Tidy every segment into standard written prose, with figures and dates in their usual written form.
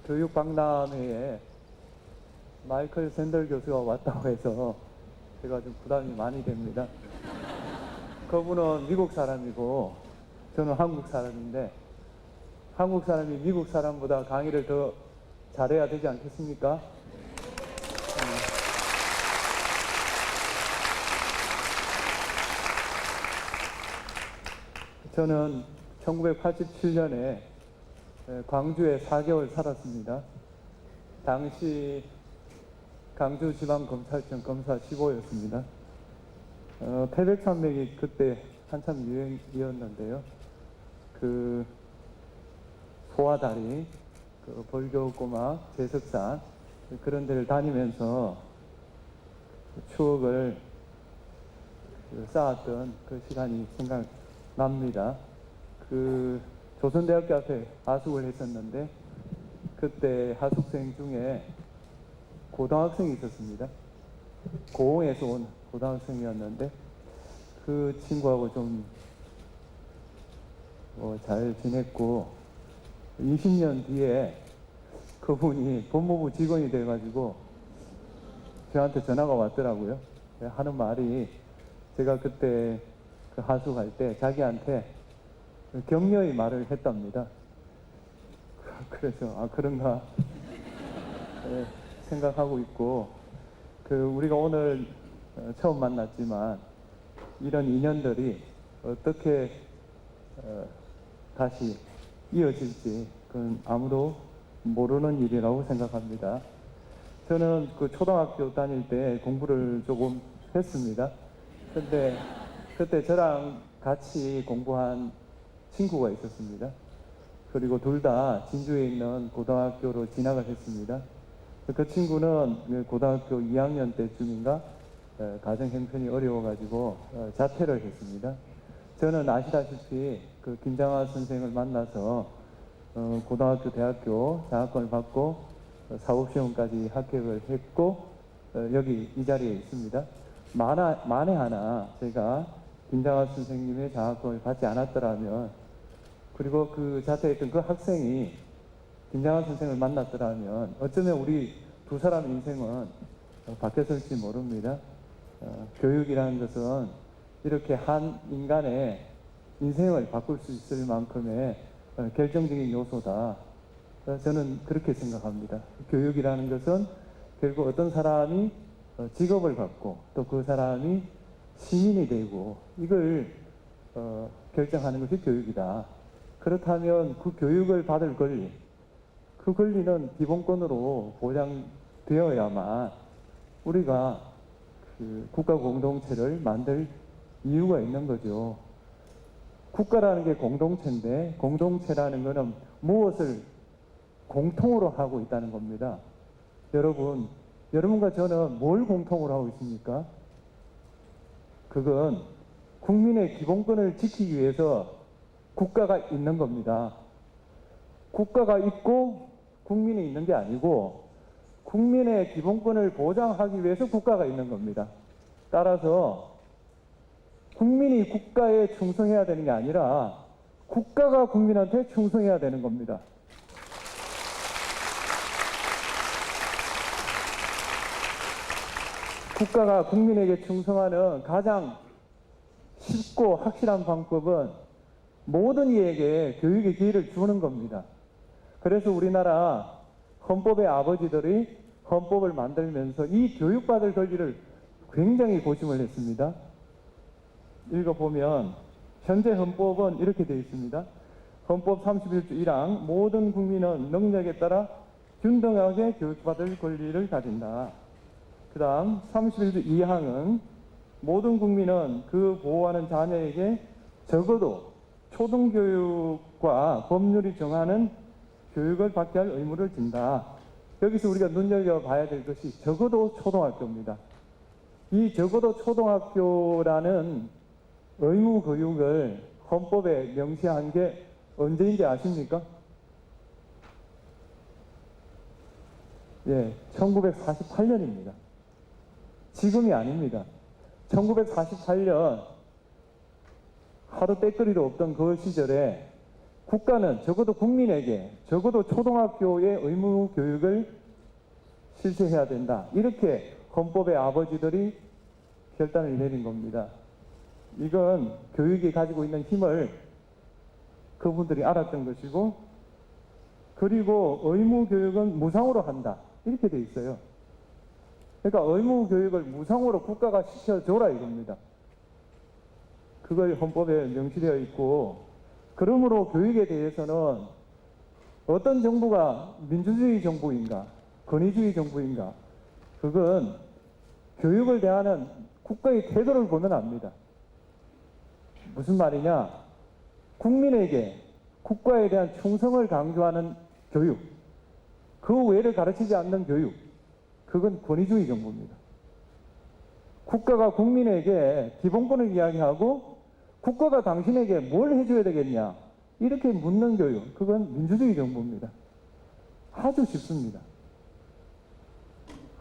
교육박람회에 마이클 샌들 교수가 왔다고 해서 제가 좀 부담이 많이 됩니다. 그분은 미국 사람이고 저는 한국 사람인데 한국 사람이 미국 사람보다 강의를 더 잘해야 되지 않겠습니까? 저는 1987년에 광주에 4개월 살았습니다. 당시 강주지방검찰청 검사 15였습니다. 태백산맥이 그때 한참 유행이었는데요. 그 소화다리, 그 벌교꼬막, 제석산 그런 데를 다니면서 추억을 쌓았던 그 시간이 생각납니다. 그 조선대학교 앞에 하숙을 했었는데 그때 하숙생 중에 고등학생이 있었습니다. 고흥에서 온 고등학생이었는데 그 친구하고 좀 잘 지냈고 20년 뒤에 그분이 법무부 직원이 돼가지고 저한테 전화가 왔더라고요. 하는 말이 제가 그때 그 하숙할 때 자기한테 격려의 말을 했답니다. 그래서 그런가 생각하고 있고 우리가 오늘 처음 만났지만 이런 인연들이 어떻게 다시 이어질지 그건 아무도 모르는 일이라고 생각합니다. 저는 그 초등학교 다닐 때 공부를 조금 했습니다. 근데 그때 저랑 같이 공부한 친구가 있었습니다. 그리고 둘 다 진주에 있는 고등학교로 진학을 했습니다. 그 친구는 고등학교 2학년 때쯤인가 가정 형편이 어려워가지고 자퇴를 했습니다. 저는 아시다시피 그 김장하 선생을 만나서 고등학교, 대학교 장학금을 받고 사법시험까지 합격을 했고 여기 이 자리에 있습니다. 만에 하나 제가 김장하 선생님의 장학금을 받지 않았더라면 그리고 그 자퇴했던 그 학생이 김장하 선생을 만났더라면 어쩌면 우리 두 사람 인생은 바뀌었을지 모릅니다. 교육이라는 것은 이렇게 한 인간의 인생을 바꿀 수 있을 만큼의 결정적인 요소다. 저는 그렇게 생각합니다. 교육이라는 것은 결국 어떤 사람이 직업을 갖고 또 그 사람이 시민이 되고 이걸 결정하는 것이 교육이다. 그렇다면 그 교육을 받을 권리, 그 권리는 기본권으로 보장되어야만 우리가 그 국가 공동체를 만들 이유가 있는 거죠. 국가라는 게 공동체인데 공동체라는 것은 무엇을 공통으로 하고 있다는 겁니다. 여러분과 저는 뭘 공통으로 하고 있습니까? 그건 국민의 기본권을 지키기 위해서 국가가 있는 겁니다. 국가가 있고 국민이 있는 게 아니고 국민의 기본권을 보장하기 위해서 국가가 있는 겁니다. 따라서 국민이 국가에 충성해야 되는 게 아니라 국가가 국민한테 충성해야 되는 겁니다. 국가가 국민에게 충성하는 가장 쉽고 확실한 방법은 모든 이에게 교육의 기회를 주는 겁니다. 그래서 우리나라 헌법의 아버지들이 헌법을 만들면서 이 교육받을 권리를 굉장히 고심을 했습니다. 읽어보면 현재 헌법은 이렇게 되어 있습니다. 헌법 31조 1항 모든 국민은 능력에 따라 균등하게 교육받을 권리를 가진다. 그 다음 31조 2항은 모든 국민은 그 보호하는 자녀에게 적어도 초등교육과 법률이 정하는 교육을 받게 할 의무를 진다. 여기서 우리가 눈여겨봐야 될 것이 적어도 초등학교입니다. 이 적어도 초등학교라는 의무 교육을 헌법에 명시한 게 언제인지 아십니까? 1948년입니다. 지금이 아닙니다. 1948년 하루 때거리도 없던 그 시절에 국가는 적어도 국민에게 적어도 초등학교의 의무 교육을 실시해야 된다. 이렇게 헌법의 아버지들이 결단을 내린 겁니다. 이건 교육이 가지고 있는 힘을 그분들이 알았던 것이고, 그리고 의무 교육은 무상으로 한다. 이렇게 돼 있어요. 그러니까 의무 교육을 무상으로 국가가 시켜줘라 이겁니다. 그걸 헌법에 명시되어 있고, 그러므로 교육에 대해서는 어떤 정부가 민주주의 정부인가, 권위주의 정부인가, 그건 교육을 대하는 국가의 태도를 보면 압니다. 무슨 말이냐? 국민에게 국가에 대한 충성을 강조하는 교육, 그 외를 가르치지 않는 교육, 그건 권위주의 정부입니다. 국가가 국민에게 기본권을 이야기하고 국가가 당신에게 뭘 해줘야 되겠냐 이렇게 묻는 교육, 그건 민주주의 정부입니다. 아주 쉽습니다.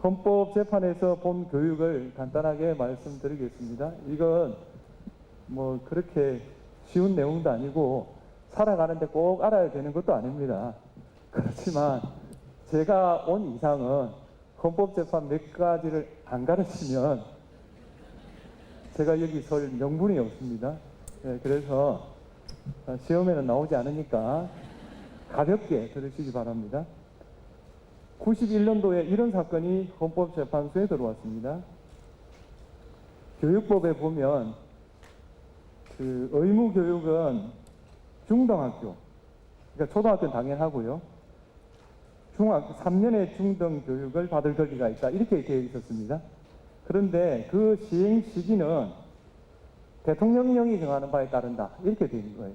헌법재판에서 본 교육을 간단하게 말씀드리겠습니다. 이건 뭐 그렇게 쉬운 내용도 아니고 살아가는데 꼭 알아야 되는 것도 아닙니다. 그렇지만 제가 온 이상은 헌법재판 몇 가지를 안 가르치면 제가 여기 설 명분이 없습니다. 그래서 시험에는 나오지 않으니까 가볍게 들으시기 바랍니다. 91년도에 이런 사건이 헌법재판소에 들어왔습니다. 교육법에 보면 그 의무교육은 중등학교, 그러니까 초등학교는 당연하고요. 중학교 3년의 중등 교육을 받을 권리가 있다. 이렇게 되어 있었습니다. 그런데 그 시행 시기는 대통령령이 정하는 바에 따른다. 이렇게 되어 있는 거예요.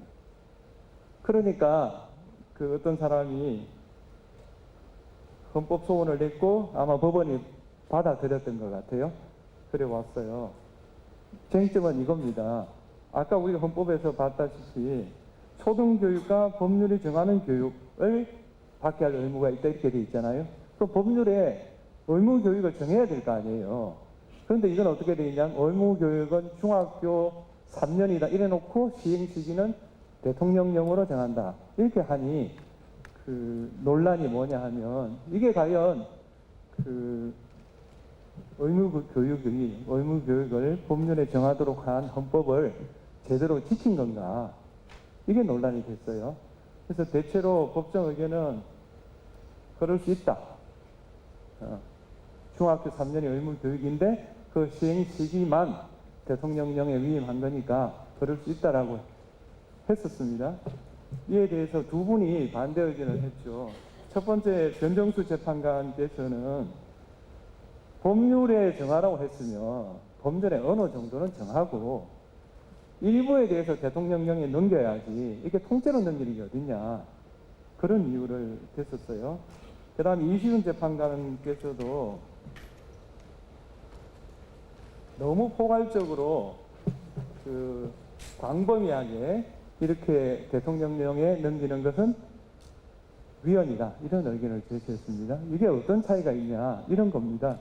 그러니까 그 어떤 사람이 헌법 소원을 냈고 아마 법원이 받아들였던 것 같아요. 그래 왔어요. 쟁점은 이겁니다. 아까 우리가 헌법에서 봤다시피 초등교육과 법률이 정하는 교육을 받게 할 의무가 있다 이렇게 되어 있잖아요. 그 법률에 의무교육을 정해야 될 거 아니에요. 그런데 이건 어떻게 되어 있냐면 의무교육은 중학교 3년이다 이래 놓고 시행시기는 대통령령으로 정한다 이렇게 하니 그 논란이 뭐냐 하면 이게 과연 그 의무교육을 법률에 정하도록 한 헌법을 제대로 지킨 건가, 이게 논란이 됐어요. 그래서 대체로 법정 의견은 그럴 수 있다. 중학교 3년이 의무교육인데 그 시행 시기만 대통령령에 위임한 거니까 그럴 수 있다라고 했었습니다. 이에 대해서 두 분이 반대 의견을 했죠. 첫 번째 변정수 재판관께서는 법률에 정하라고 했으면 법률의 어느 정도는 정하고 일부에 대해서 대통령령에 넘겨야지 이게 통째로 넘기는 게 어딨냐, 그런 이유를 댔었어요. 그 다음에 이시훈 재판관께서도 너무 포괄적으로 그 광범위하게 이렇게 대통령령에 넘기는 것은 위헌이다, 이런 의견을 제시했습니다. 이게 어떤 차이가 있냐 이런 겁니다.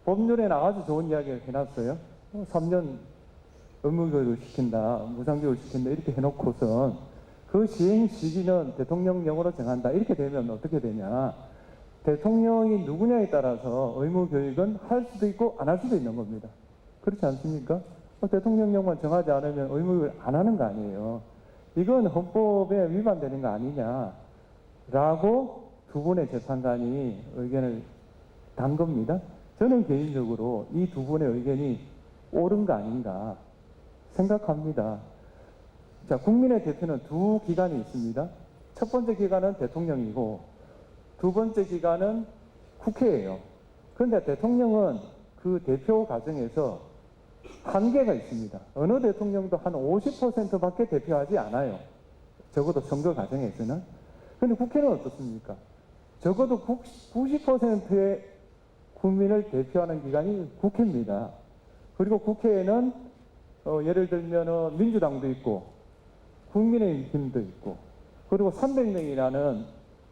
법률에는 아주 좋은 이야기를 해놨어요. 3년 의무교육을 시킨다, 무상교육을 시킨다 이렇게 해놓고선 그 시행 시기는 대통령령으로 정한다 이렇게 되면 어떻게 되냐, 대통령이 누구냐에 따라서 의무교육은 할 수도 있고 안 할 수도 있는 겁니다. 그렇지 않습니까? 대통령령만 정하지 않으면 의무교육을 안 하는 거 아니에요. 이건 헌법에 위반되는 거 아니냐라고 두 분의 재판관이 의견을 단 겁니다. 저는 개인적으로 이 두 분의 의견이 옳은 거 아닌가 생각합니다. 자, 국민의 대표는 두 기관이 있습니다. 첫 번째 기관은 대통령이고 두 번째 기관은 국회예요. 그런데 대통령은 그 대표 과정에서 한계가 있습니다. 어느 대통령도 한 50%밖에 대표하지 않아요. 적어도 선거 과정에서는. 그런데 국회는 어떻습니까? 적어도 90%의 국민을 대표하는 기관이 국회입니다. 그리고 국회에는 예를 들면 민주당도 있고 국민의힘도 있고 그리고 300명이라는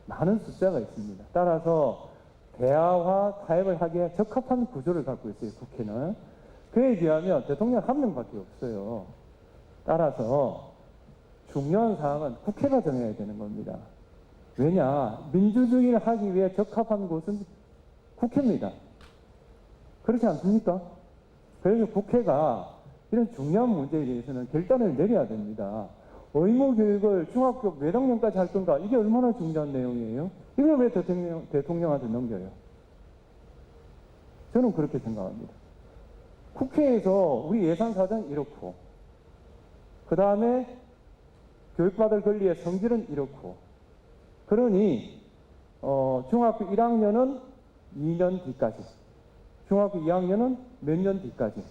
많은 숫자가 있습니다. 따라서 대화와 타협을 하기에 적합한 구조를 갖고 있어요, 국회는. 그에 비하면 대통령 한 명밖에 없어요. 따라서 중요한 사항은 국회가 정해야 되는 겁니다. 왜냐? 민주주의를 하기 위해 적합한 곳은 국회입니다. 그렇지 않습니까? 그래서 국회가 이런 중요한 문제에 대해서는 결단을 내려야 됩니다. 의무교육을 중학교 몇 학년까지 할 건가? 이게 얼마나 중요한 내용이에요? 이걸 왜 대통령한테 넘겨요? 저는 그렇게 생각합니다. 국회에서 우리 예산사정 이렇고, 그 다음에 교육받을 권리의 성질은 이렇고, 그러니 중학교 1학년은 2년 뒤까지, 중학교 2학년은 몇 년 뒤까지,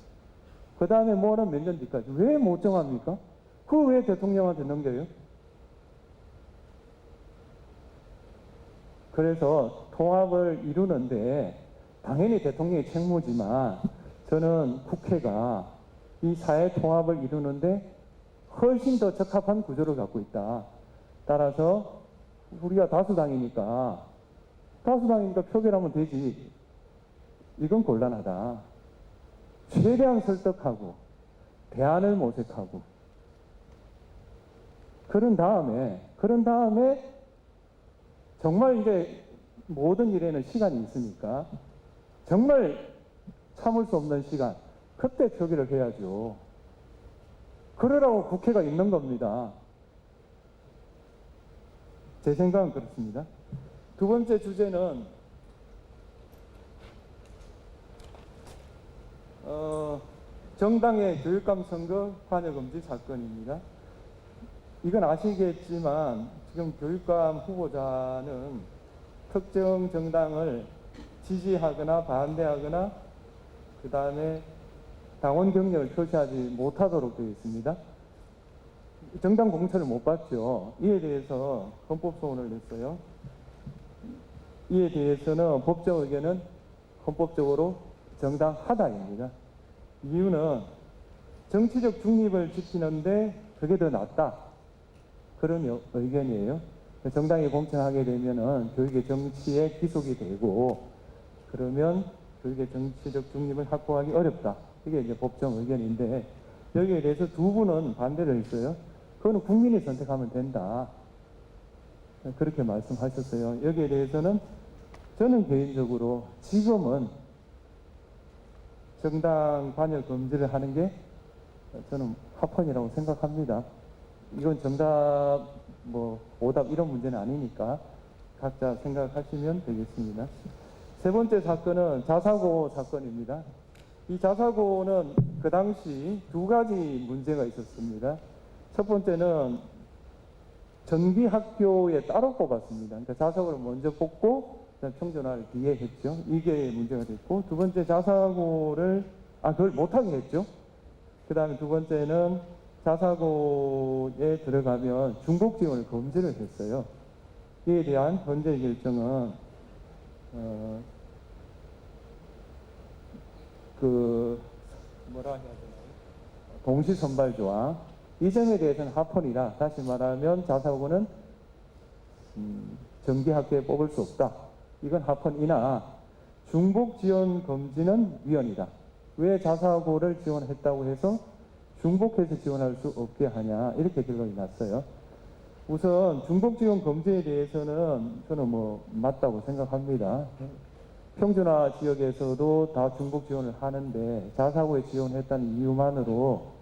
그 다음에 뭐는 몇 년 뒤까지. 왜 못 정합니까? 그거 왜 대통령한테 넘겨요? 그래서 통합을 이루는데 당연히 대통령의 책무지만 저는 국회가 이 사회 통합을 이루는데 훨씬 더 적합한 구조를 갖고 있다. 따라서 우리가 다수당이니까 표결하면 되지. 이건 곤란하다. 최대한 설득하고 대안을 모색하고 그런 다음에 정말 이제 모든 일에는 시간이 있으니까 정말 참을 수 없는 시간, 그때 표결을 해야죠. 그러라고 국회가 있는 겁니다. 제 생각은 그렇습니다. 두 번째 주제는 정당의 교육감 선거 관여금지 사건입니다. 이건 아시겠지만 지금 교육감 후보자는 특정 정당을 지지하거나 반대하거나 그 다음에 당원 경력을 표시하지 못하도록 되어 있습니다. 정당 공천을 못 받죠. 이에 대해서 헌법소원을 냈어요. 이에 대해서는 법정 의견은 헌법적으로 정당하다입니다. 이유는 정치적 중립을 지키는데 그게 더 낫다. 그런 의견이에요. 정당이 공천하게 되면은 교육의 정치에 기속이 되고 그러면 교육의 정치적 중립을 확보하기 어렵다. 이게 이제 법정 의견인데 여기에 대해서 두 분은 반대를 했어요. 그거는 국민이 선택하면 된다. 그렇게 말씀하셨어요. 여기에 대해서는 저는 개인적으로 지금은 정당 관여 금지를 하는 게 저는 합헌이라고 생각합니다. 이건 정답, 오답 이런 문제는 아니니까 각자 생각하시면 되겠습니다. 세 번째 사건은 자사고 사건입니다. 이 자사고는 그 당시 두 가지 문제가 있었습니다. 첫 번째는 전기학교에 따로 뽑았습니다. 그러니까 자사고를 먼저 뽑고 평준화를 뒤에 했죠. 이게 문제가 됐고, 두 번째 자사고를 그걸 못하게 했죠. 그 다음에 두 번째는 자사고에 들어가면 중복 지원을 금지를 했어요. 이에 대한 헌재 결정은 동시 선발 조항 이 점에 대해서는 합헌이라, 다시 말하면 자사고는 정기학교에 뽑을 수 없다. 이건 합헌이나 중복 지원 금지는 위헌이다. 왜 자사고를 지원했다고 해서 중복해서 지원할 수 없게 하냐, 이렇게 결론이 났어요. 우선 중복 지원 금지에 대해서는 저는 맞다고 생각합니다. 평준화 지역에서도 다 중복 지원을 하는데 자사고에 지원했다는 이유만으로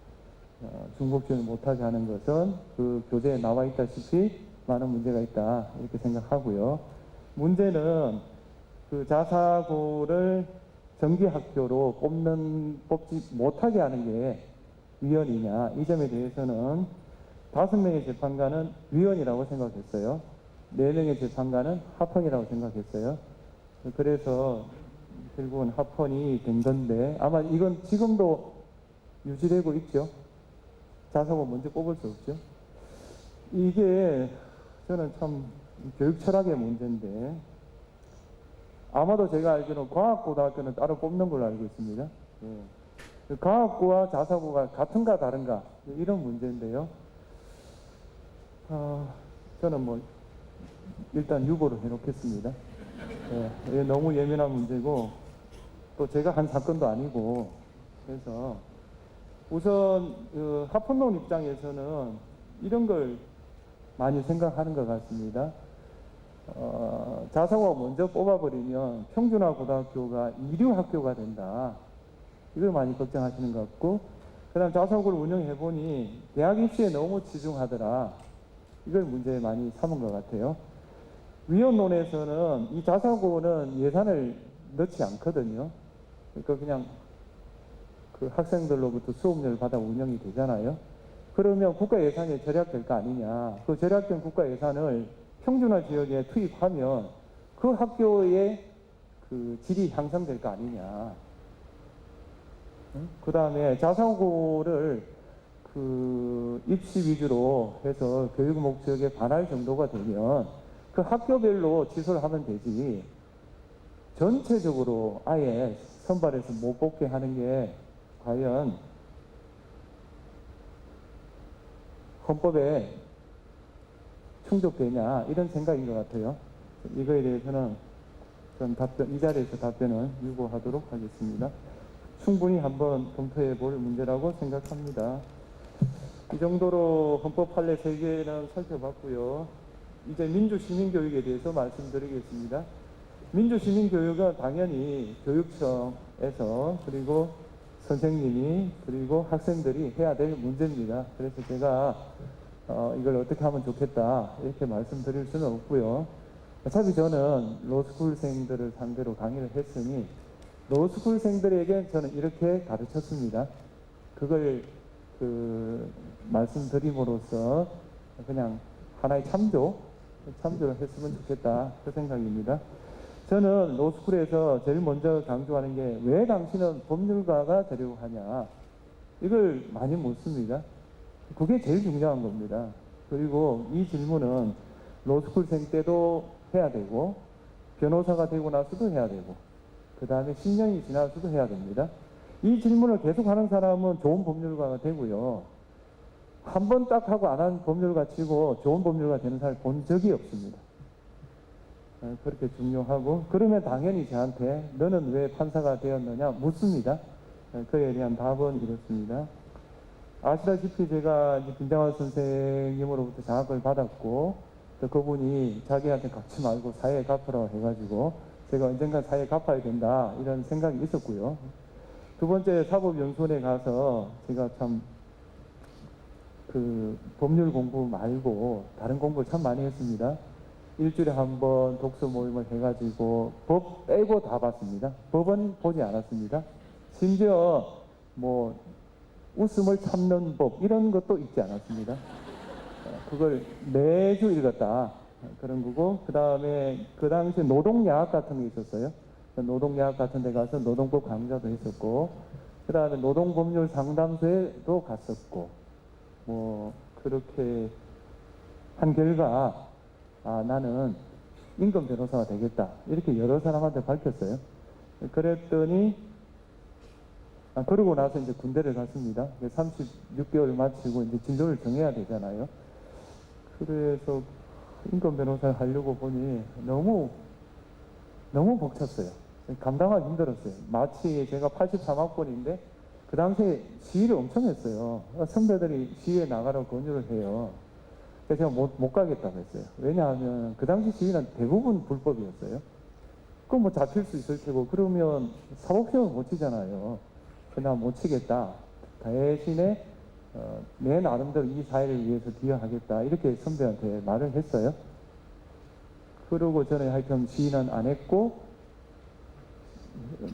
중복 지원을 못하게 하는 것은 그 교재에 나와 있다시피 많은 문제가 있다, 이렇게 생각하고요. 문제는 그 자사고를 정기학교로 뽑지 못하게 하는 게 위헌이냐, 이 점에 대해서는 5명의 재판관은 위헌이라고 생각했어요. 4명의 재판관은 합헌이라고 생각했어요. 그래서 결국은 합헌이 된 건데, 아마 이건 지금도 유지되고 있죠. 자사고 먼저 뽑을 수 없죠. 이게 저는 참 교육 철학의 문제인데, 아마도 제가 알기로는 과학고등학교는 따로 뽑는 걸로 알고 있습니다. 예. 과학고와 자사고가 같은가 다른가, 이런 문제인데요. 저는 일단 유보를 해놓겠습니다. 예, 너무 예민한 문제고 또 제가 한 사건도 아니고, 그래서 우선 합헌론 입장에서는 이런 걸 많이 생각하는 것 같습니다. 자사고 먼저 뽑아버리면 평준화 고등학교가 이류 학교가 된다. 이걸 많이 걱정하시는 것 같고, 그 다음 자사고를 운영해보니 대학 입시에 너무 치중하더라. 이걸 문제 많이 삼은 것 같아요. 위원론에서는 이 자사고는 예산을 넣지 않거든요. 그러니까 그냥 그 학생들로부터 수업료를 받아 운영이 되잖아요. 그러면 국가 예산이 절약될 거 아니냐. 그 절약된 국가 예산을 평준화 지역에 투입하면 그 학교의 그 질이 향상될 거 아니냐. 그 다음에 자사고를 그 입시 위주로 해서 교육 목적에 반할 정도가 되면 그 학교별로 취소를 하면 되지. 전체적으로 아예 선발해서 못 뽑게 하는 게 과연 헌법에 충족되냐 이런 생각인 것 같아요. 이거에 대해서는 전 이 자리에서 답변을 유보하도록 하겠습니다. 충분히 한번 검토해 볼 문제라고 생각합니다. 이 정도로 헌법 판례 3개는 살펴봤고요. 이제 민주시민교육에 대해서 말씀드리겠습니다. 민주시민교육은 당연히 교육청에서 그리고 선생님이 그리고 학생들이 해야 될 문제입니다. 그래서 제가 이걸 어떻게 하면 좋겠다 이렇게 말씀드릴 수는 없고요. 어차피 저는 로스쿨생들을 상대로 강의를 했으니 로스쿨생들에게 저는 이렇게 가르쳤습니다. 그걸 말씀드림으로써 그냥 하나의 참조를 했으면 좋겠다 그 생각입니다. 저는 로스쿨에서 제일 먼저 강조하는 게 왜 당신은 법률가가 되려고 하냐 이걸 많이 묻습니다. 그게 제일 중요한 겁니다. 그리고 이 질문은 로스쿨생 때도 해야 되고 변호사가 되고 나서도 해야 되고 그 다음에 10년이 지나서도 해야 됩니다. 이 질문을 계속 하는 사람은 좋은 법률가가 되고요. 한 번 딱 하고 안 한 법률가 치고 좋은 법률가 되는 사람을 본 적이 없습니다. 그렇게 중요하고 그러면 당연히 저한테 너는 왜 판사가 되었느냐 묻습니다. 그에 대한 답은 이렇습니다. 아시다시피 제가 김장환 선생님으로부터 장학금을 받았고 또 그분이 자기한테 갚지 말고 사회에 갚으라고 해가지고 제가 언젠가 사회에 갚아야 된다 이런 생각이 있었고요. 두 번째 사법연수원에 가서 제가 참 그 법률 공부 말고 다른 공부를 참 많이 했습니다. 일주일에 한 번 독서 모임을 해가지고 법 빼고 다 봤습니다. 법은 보지 않았습니다. 심지어 뭐 웃음을 참는 법 이런 것도 읽지 않았습니다. 그걸 매주 읽었다 그런 거고 그 다음에 그 당시에 노동야학 같은 게 있었어요. 노동야학 같은 데 가서 노동법 강좌도 했었고 그 다음에 노동법률 상담소에도 갔었고 뭐 그렇게 한 결과 나는 임금 변호사가 되겠다 이렇게 여러 사람한테 밝혔어요. 그랬더니 그러고 나서 이제 군대를 갔습니다. 36개월 마치고 이제 진로를 정해야 되잖아요. 그래서 임금 변호사를 하려고 보니 너무 벅찼어요. 감당하기 힘들었어요. 마치 제가 83학번인데 그 당시에 시위를 엄청 했어요. 선배들이 시위에 나가라고 권유를 해요. 그래서 제가 못 가겠다고 했어요. 왜냐하면 그 당시 시위는 대부분 불법이었어요. 그럼 뭐 잡힐 수 있을 테고 그러면 사법시험을 못 치잖아요. 그래서 못 치겠다. 대신에 내 나름대로 이 사회를 위해서 기여하겠다. 이렇게 선배한테 말을 했어요. 그러고 저는 하여튼 시위는 안 했고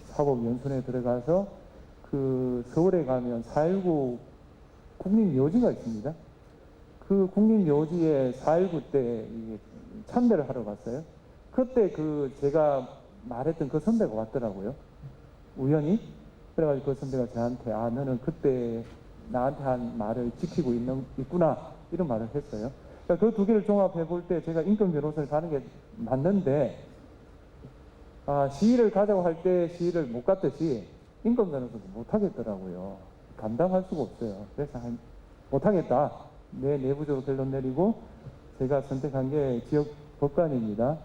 사법연수원에 들어가서 그 서울에 가면 4.19 국립묘지가 있습니다. 그 국립묘지에 4.19 때 참배를 하러 갔어요. 그때 그 제가 말했던 그 선배가 왔더라고요. 우연히. 그래가지고 그 선배가 저한테 너는 그때 나한테 한 말을 지키고 있구나 이런 말을 했어요. 그러니까 그 두 개를 종합해 볼 때 제가 인권 변호사를 가는 게 맞는데 시위를 가자고 할 때 시위를 못 갔듯이 인권 변호사도 못 하겠더라고요. 감당할 수가 없어요. 그래서 못 하겠다. 내 내부적으로 결론 내리고 제가 선택한 게 지역 법관입니다.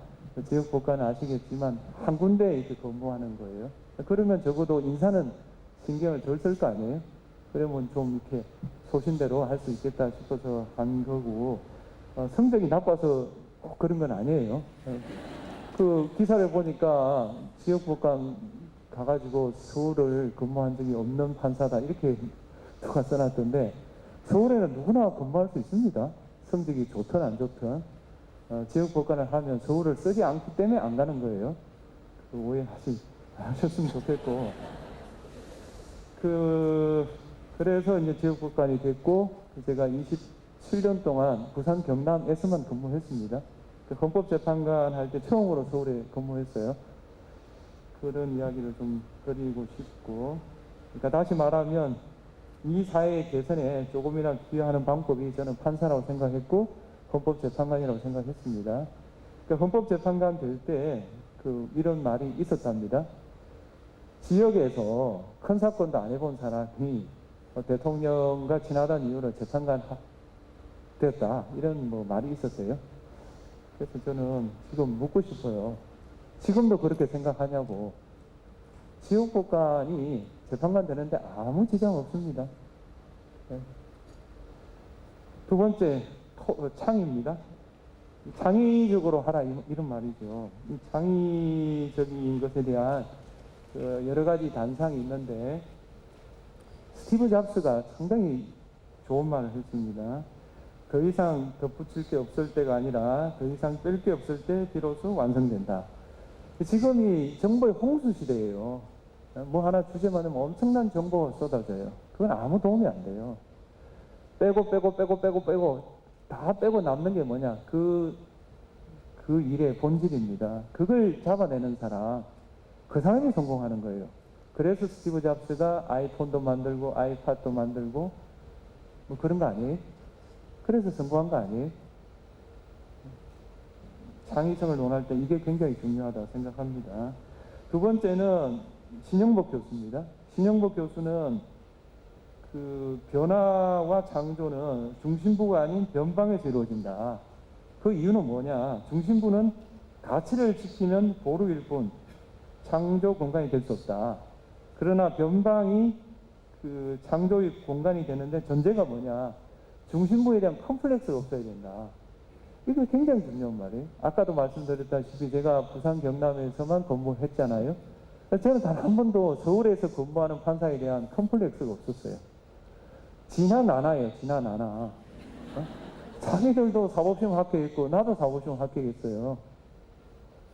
지역 법관은 아시겠지만 한 군데에 이렇게 근무하는 거예요. 그러면 적어도 인사는 신경을 덜 쓸 거 아니에요. 그러면 좀 이렇게 소신대로 할 수 있겠다 싶어서 한 거고, 성적이 나빠서 꼭 그런 건 아니에요. 그 기사를 보니까 지역법관 가가지고 서울을 근무한 적이 없는 판사다 이렇게 누가 써놨던데, 서울에는 누구나 근무할 수 있습니다. 성적이 좋든 안 좋든. 지역법관을 하면 서울을 쓰지 않기 때문에 안 가는 거예요. 오해하셨으면 좋겠고. 그래서 이제 지역법관이 됐고, 제가 27년 동안 부산 경남에서만 근무했습니다. 헌법재판관 할 때 처음으로 서울에 근무했어요. 그런 이야기를 좀 드리고 싶고, 그러니까 다시 말하면 이 사회의 개선에 조금이나 기여하는 방법이 저는 판사라고 생각했고 헌법재판관이라고 생각했습니다. 그러니까 헌법재판관 될 때 이런 말이 있었답니다. 지역에서 큰 사건도 안 해본 사람이 대통령과 지나던 이유로 재판관 됐다 이런 말이 있었어요. 그래서 저는 지금 묻고 싶어요. 지금도 그렇게 생각하냐고. 지역법관이 재판관 되는데 아무 지장 없습니다. 네. 두 번째, 창의입니다. 창의적으로 하라 이런 말이죠. 이 창의적인 것에 대한 여러 가지 단상이 있는데, 스티브 잡스가 상당히 좋은 말을 했습니다. 더 이상 덧붙일 게 없을 때가 아니라 더 이상 뺄 게 없을 때 비로소 완성된다. 지금이 정보의 홍수 시대예요. 뭐 하나 주제만 하면 엄청난 정보가 쏟아져요. 그건 아무 도움이 안 돼요. 빼고 다 빼고 남는 게 뭐냐? 그 일의 본질입니다. 그걸 잡아내는 사람, 그 사람이 성공하는 거예요. 그래서 스티브 잡스가 아이폰도 만들고 아이팟도 만들고 뭐 그런 거 아니에요? 그래서 성공한 거 아니에요? 창의성을 논할 때 이게 굉장히 중요하다고 생각합니다. 두 번째는 신영복 교수입니다. 신영복 교수는 변화와 창조는 중심부가 아닌 변방에서 이루어진다. 그 이유는 뭐냐? 중심부는 가치를 지키는 보루일 뿐 창조 공간이 될 수 없다. 그러나 변방이 창조의 공간이 되는데 전제가 뭐냐? 중심부에 대한 컴플렉스가 없어야 된다. 이거 굉장히 중요한 말이에요. 아까도 말씀드렸다시피 제가 부산 경남에서만 근무했잖아요. 저는 단 한 번도 서울에서 근무하는 판사에 대한 컴플렉스가 없었어요. 지나나나예요. 지나나나. 자기들도 사법시험 합격했고 나도 사법시험 합격했어요.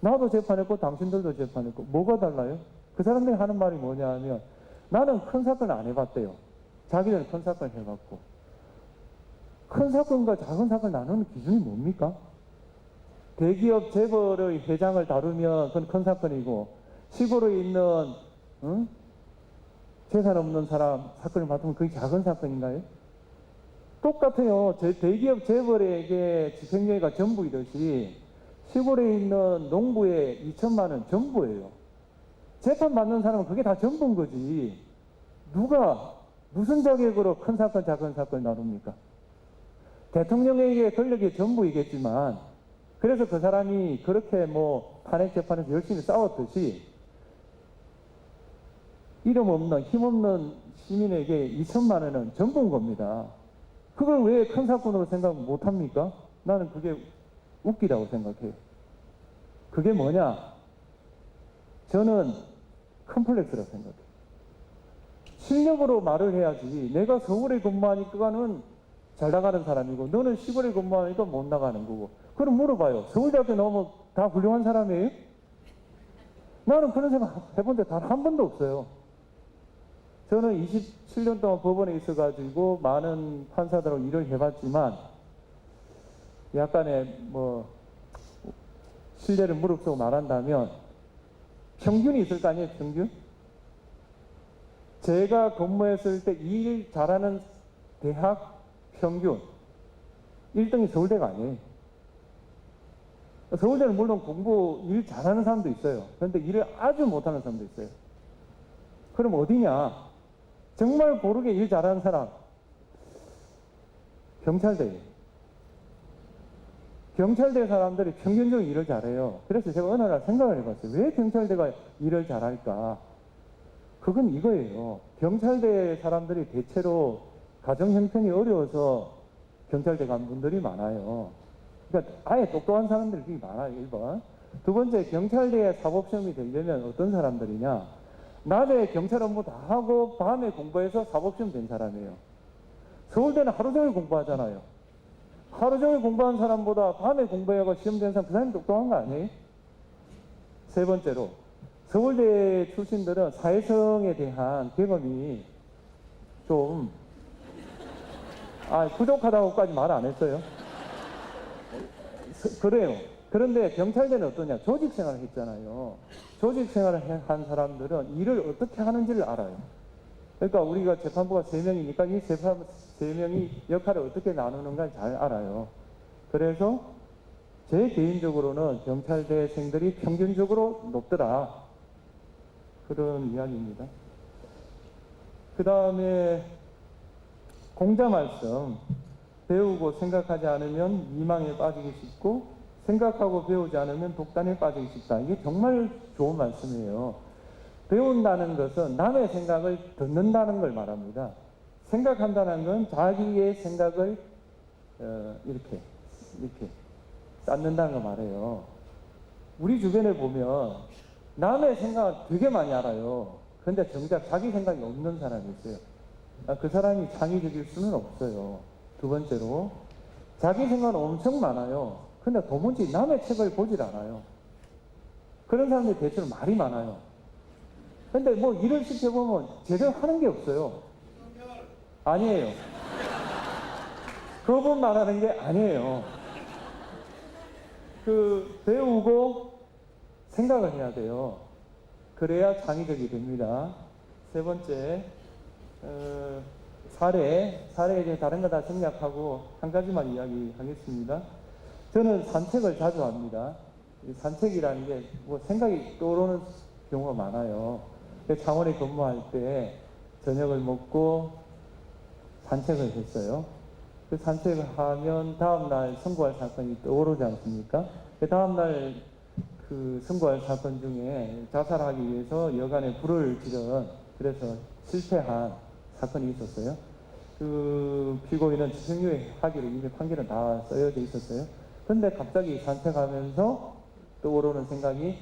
나도 재판했고 당신들도 재판했고 뭐가 달라요? 그 사람들이 하는 말이 뭐냐 하면 나는 큰 사건 안 해봤대요. 자기들은 큰 사건 해봤고. 큰 사건과 작은 사건 나누는 기준이 뭡니까? 대기업 재벌의 회장을 다루면 그건 큰 사건이고 시골에 있는 재산 없는 사람 사건을 맡으면 그게 작은 사건인가요? 똑같아요. 대기업 재벌에게 집행유예가 전부이듯이 시골에 있는 농부의 2천만 원 전부예요. 재판받는 사람은 그게 다 전부인 거지. 누가 무슨 자격으로 큰 사건 작은 사건을 나눕니까? 대통령에게 권력이 전부이겠지만 그래서 그 사람이 그렇게 탄핵 재판에서 열심히 싸웠듯이 이름 없는 힘없는 시민에게 2천만 원은 전부인 겁니다. 그걸 왜 큰 사건으로 생각 못합니까? 나는 그게 웃기다고 생각해요. 그게 뭐냐? 저는 컴플렉스라고 생각해요. 실력으로 말을 해야지. 내가 서울에 근무하니까는 잘 나가는 사람이고 너는 시골에 근무하니까 못 나가는 거고. 그럼 물어봐요. 서울대학교 나오면 다 훌륭한 사람이에요? 나는 그런 생각 해본 적 단 한 번도 없어요. 저는 27년 동안 법원에 있어가지고 많은 판사들하고 일을 해봤지만 약간의 신뢰를 무릅쓰고 말한다면 평균이 있을 거 아니에요? 평균? 제가 근무했을 때 일 잘하는 대학 평균 1등이 서울대가 아니에요. 서울대는 물론 공부 일 잘하는 사람도 있어요. 그런데 일을 아주 못하는 사람도 있어요. 그럼 어디냐? 정말 고르게 일 잘하는 사람 경찰대예요. 경찰대 사람들이 평균적으로 일을 잘해요. 그래서 제가 어느 날 생각을 해봤어요. 왜 경찰대가 일을 잘할까? 그건 이거예요. 경찰대 사람들이 대체로 가정 형편이 어려워서 경찰대 간 분들이 많아요. 그러니까 아예 똑똑한 사람들이 많아요. 1번. 두 번째, 경찰대에 사법시험이 되려면 어떤 사람들이냐? 낮에 경찰 업무 다 하고 밤에 공부해서 사법시험 된 사람이에요. 서울대는 하루 종일 공부하잖아요. 하루 종일 공부한 사람보다 밤에 공부하고 시험 된 사람, 그 사람이 똑똑한 거 아니에요? 세 번째로, 서울대 출신들은 사회성에 대한 경험이 좀 부족하다고까지 말 안 했어요. 그래요. 그런데 경찰대는 어떠냐? 조직 생활을 했잖아요. 조직 생활을 한 사람들은 일을 어떻게 하는지를 알아요. 그러니까 우리가 재판부가 3명이니까 이 재판 3명이 역할을 어떻게 나누는가 잘 알아요. 그래서 제 개인적으로는 경찰대생들이 평균적으로 높더라. 그런 이야기입니다. 그 다음에 공자 말씀. 배우고 생각하지 않으면 미망에 빠지기 쉽고 생각하고 배우지 않으면 독단에 빠지기 쉽다. 이게 정말 좋은 말씀이에요. 배운다는 것은 남의 생각을 듣는다는 걸 말합니다. 생각한다는 건 자기의 생각을 이렇게 쌓는다는 걸 말해요. 우리 주변에 보면 남의 생각을 되게 많이 알아요. 그런데 정작 자기 생각이 없는 사람이 있어요. 그 사람이 창의적일 수는 없어요. 두 번째로, 자기 생각은 엄청 많아요. 근데 도무지 남의 책을 보질 않아요. 그런 사람들이 대체로 말이 많아요. 근데 뭐 일을 시켜보면 제대로 하는 게 없어요. 아니에요. 그분 말하는 게 아니에요. 배우고 생각을 해야 돼요. 그래야 창의적이 됩니다. 세 번째, 사례에 대해 다른 거 다 생략하고 한 가지만 이야기하겠습니다. 저는 산책을 자주 합니다. 산책이라는 게 뭐 생각이 떠오르는 경우가 많아요. 창원에 근무할 때 저녁을 먹고 산책을 했어요. 그 산책을 하면 다음날 선고할 사건이 떠오르지 않습니까? 그 다음날 그 선고할 사건 중에 자살하기 위해서 여간에 불을 지른, 그래서 실패한 사건이 있었어요. 그 피고인은 집행유예 하기로 이미 판결은 다 쓰여져 있었어요. 근데 갑자기 산책하면서 떠오르는 생각이,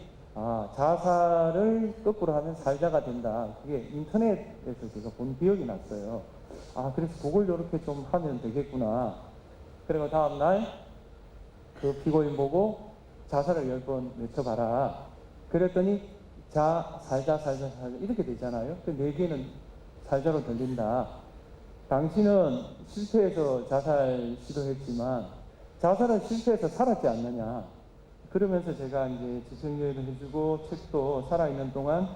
자살을 거꾸로 하면 살자가 된다. 그게 인터넷에서 제가 본 기억이 났어요. 그래서 그걸 이렇게 좀 하면 되겠구나. 그리고 다음날 그 피고인 보고 자살을 10번 외쳐봐라. 그랬더니 살자 이렇게 되잖아요. 그 4개는 살자로 들린다. 당신은 실패해서 자살 시도했지만 자살은 실패해서 살았지 않느냐. 그러면서 제가 이제 집행유예도 해주고 책도 살아있는 동안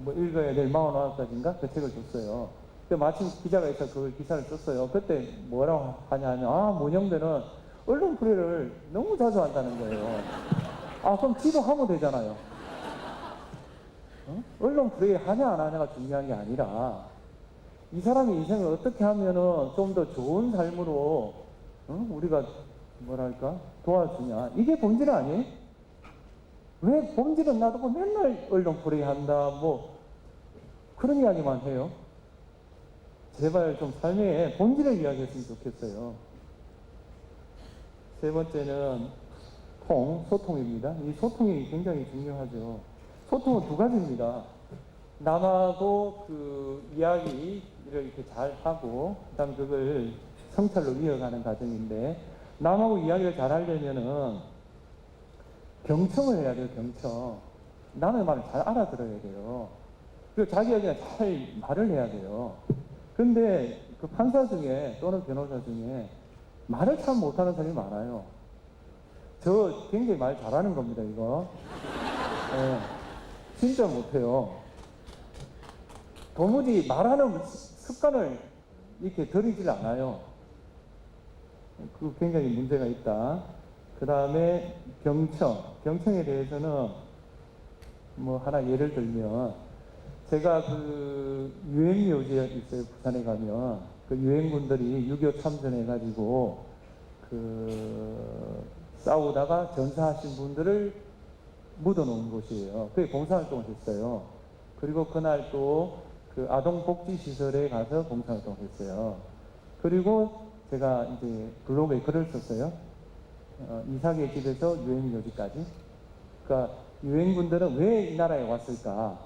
읽어야 될 49가지인가 그 책을 줬어요. 마침 기자가 있어서 그걸 기사를 썼어요. 그때 뭐라고 하냐면 문영대는 언론 플레이를 너무 자주 한다는 거예요. 그럼 지도 하면 되잖아요. 언론 플레이 하냐 안 하냐가 중요한 게 아니라 이 사람의 인생을 어떻게 하면은 좀 더 좋은 삶으로 우리가 도와주냐. 이게 본질 아니에요? 왜 본질은 놔두고 맨날 언론 플레이 한다 그런 이야기만 해요. 제발 좀 삶의 본질을 이야기했으면 좋겠어요. 세 번째는 소통입니다. 이 소통이 굉장히 중요하죠. 소통은 2가지입니다. 남하고 이야기를 이렇게 잘 하고, 그 다음 그걸 성찰로 이어가는 과정인데, 남하고 이야기를 잘 하려면은 경청을 해야 돼요, 경청. 남의 말을 잘 알아들어야 돼요. 그리고 자기 이야기를 잘 말을 해야 돼요. 근데 그 판사 중에 또는 변호사 중에 말을 참 못하는 사람이 많아요. 저 굉장히 말 잘하는 겁니다, 이거. 네, 진짜 못해요. 도무지 말하는 습관을 이렇게 들이질 않아요. 그 굉장히 문제가 있다. 그 다음에 경청에 대해서는 하나 예를 들면, 제가 유행묘지에 있어요. 부산에 가면 그 유행군들이 6.25 참전해가지고 싸우다가 전사하신 분들을 묻어놓은 곳이에요. 그게 봉사활동을 했어요. 그리고 그날 또 그 아동복지시설에 가서 봉사활동을 했어요. 그리고 제가 이제 블로그에 글을 썼어요. 이삭의 집에서 유행묘지까지. 그러니까 유행군들은 왜 이 나라에 왔을까?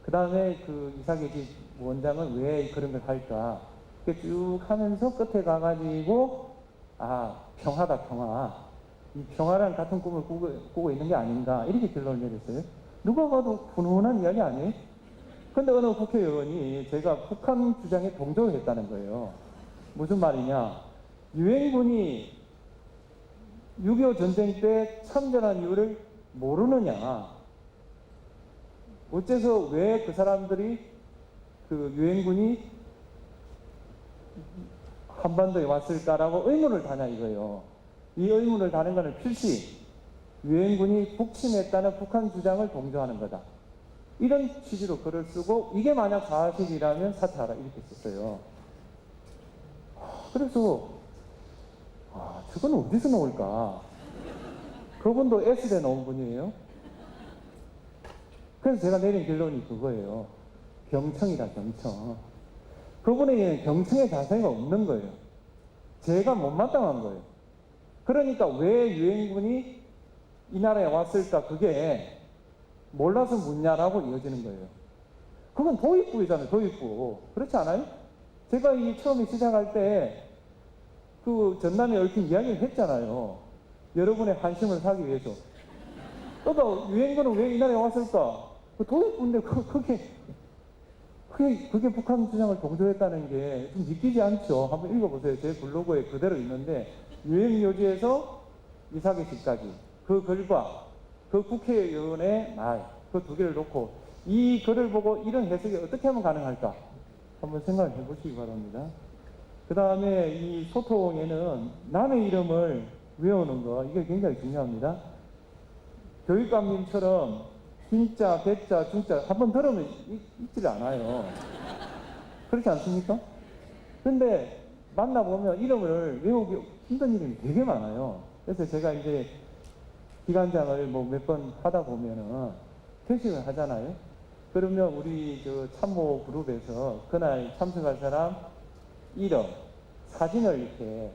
그 다음에 그 이삭의 집 원장은 왜 그런 걸 할까? 이렇게 쭉 하면서 끝에 가가지고, 아, 평화다, 평화. 이 평화랑 같은 꿈을 꾸고 있는 게 아닌가. 이렇게 결론을 내렸어요. 누가 봐도 훈훈한 이야기 아니에요? 근데 어느 국회의원이 제가 북한 주장에 동조를 했다는 거예요. 무슨 말이냐? 유엔군이 6.25 전쟁 때 참전한 이유를 모르느냐? 어째서 왜 그 사람들이 그 유엔군이 한반도에 왔을까라고 의문을 다냐 이거예요. 이 의문을 다는 것은 필시 유엔군이 북침했다는 북한 주장을 동조하는 거다. 이런 취지로 글을 쓰고 이게 만약 사실이라면 사퇴하라 이렇게 썼어요. 그래서 저건 어디서 나올까? 그분도 S대 나온 분이에요. 그래서 제가 내린 결론이 그거예요. 경청이다, 경청. 그분에게는 경청의 자세가 없는 거예요. 제가 못마땅한 거예요. 그러니까 왜 유엔군이 이 나라에 왔을까? 그게 몰라서 묻냐라고 이어지는 거예요. 그건 도입부이잖아요, 도입부. 그렇지 않아요? 제가 이 처음에 시작할 때 그 전남에 얽힌 이야기를 했잖아요. 여러분의 관심을 사기 위해서. 또 유엔군은 왜 이 나라에 왔을까? 그 도입부인데 그게 북한 주장을 동조했다는 게 좀 믿기지 않죠. 한번 읽어보세요. 제 블로그에 그대로 있는데 유엔묘지에서 이삭의 집까지 그 글과 그 국회의원의 말 그 두 개를 놓고 이 글을 보고 이런 해석이 어떻게 하면 가능할까? 한번 생각을 해보시기 바랍니다. 그 다음에 이 소통에는 남의 이름을 외우는 거 이게 굉장히 중요합니다. 교육감님처럼 진짜, 대자, 중자 한번 들으면 읽지를 않아요. 그렇지 않습니까? 근데 만나보면 이름을 외우기 힘든 이름이 되게 많아요. 그래서 제가 이제 기관장을 뭐 몇 번 하다 보면은 퇴직을 하잖아요. 그러면 우리 저 참모 그룹에서 그날 참석할 사람 이름, 사진을 이렇게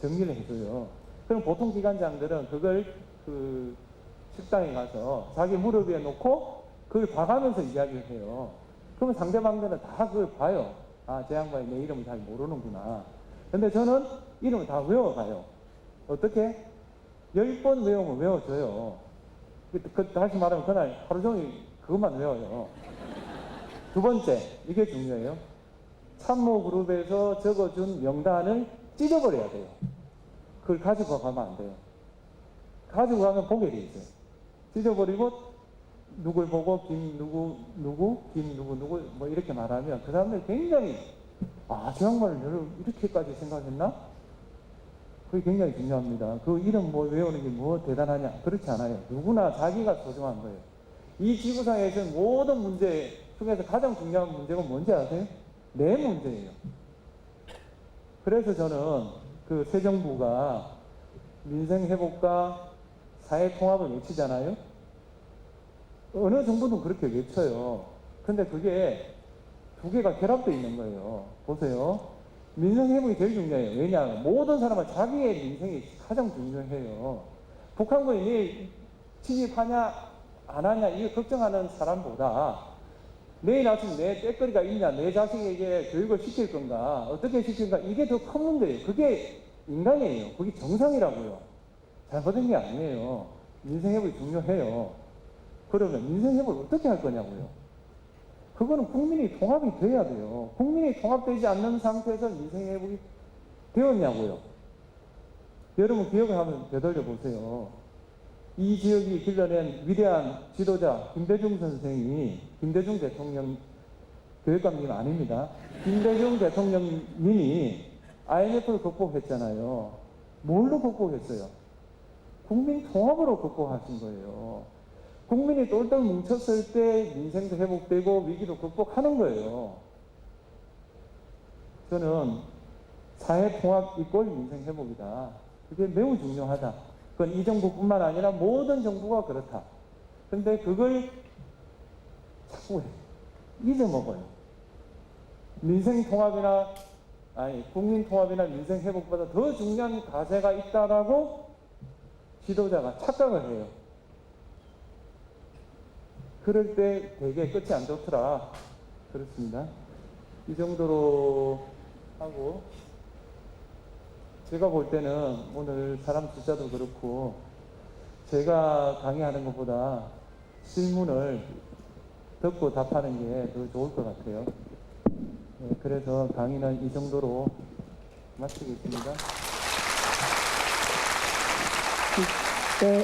정리를 해줘요. 그럼 보통 기관장들은 그걸 그 식당에 가서 자기 무릎 위에 놓고 그걸 봐가면서 이야기를 해요. 그러면 상대방들은 다 그걸 봐요. 아, 저 양반이 내 이름을 잘 모르는구나. 근데 저는 이름을 다 외워가요. 어떻게? 10번 외우면 외워져요. 다시 말하면 그날 하루 종일 그것만 외워요. 두 번째, 이게 중요해요. 참모 그룹에서 적어준 명단을 찢어버려야 돼요. 그걸 가지고 가면 안 돼요. 가지고 가면 보게 돼 있어요. 찢어버리고 누굴 보고 김 누구 뭐 이렇게 말하면 그 사람들이 굉장히 저 양반을 이렇게까지 생각했나? 그게 굉장히 중요합니다. 그 이름 뭐 외우는 게 뭐 대단하냐? 그렇지 않아요. 누구나 자기가 소중한 거예요. 이 지구상에서 모든 문제 중에서 가장 중요한 문제가 뭔지 아세요? 내 문제예요. 그래서 저는 그 새 정부가 민생회복과 사회통합을 외치잖아요. 어느 정부는 그렇게 외쳐요. 근데 그게 두 개가 결합되어 있는 거예요. 보세요. 민생회복이 제일 중요해요. 왜냐? 모든 사람은 자기의 민생이 가장 중요해요. 북한군이 내 침입하냐 안 하냐 이거 걱정하는 사람보다 내일 아침 내 떼거리가 있냐, 내 자식에게 교육을 시킬 건가, 어떻게 시킬 건가, 이게 더 큰 문제예요. 그게 인간이에요. 그게 정상이라고요. 잘못된 게 아니에요. 민생회복이 중요해요. 그러면 민생회복을 어떻게 할 거냐고요. 그거는 국민이 통합이 돼야 돼요. 국민이 통합되지 않는 상태에서 민생회복이 되었냐고요. 여러분 기억을 한번 되돌려 보세요. 이 지역이 길러낸 위대한 지도자 김대중 선생이, 김대중 대통령 교육감님 아닙니다. 김대중 대통령님이 IMF를 극복했잖아요. 뭘로 극복했어요? 국민 통합으로 극복하신 거예요. 국민이 똘똘 뭉쳤을 때 민생도 회복되고 위기도 극복하는 거예요. 저는 사회 통합 이꼴 민생 회복이다. 그게 매우 중요하다. 그건 이 정부뿐만 아니라 모든 정부가 그렇다. 근데 그걸 자꾸 잊어먹어요. 국민 통합이나 민생 회복보다 더 중요한 과제가 있다라고 지도자가 착각을 해요. 그럴 때 되게 끝이 안 좋더라. 그렇습니다. 이 정도로 하고, 제가 볼 때는 오늘 사람 숫자도 그렇고 제가 강의하는 것보다 질문을 듣고 답하는 게 더 좋을 것 같아요. 네, 그래서 강의는 이 정도로 마치겠습니다. 네.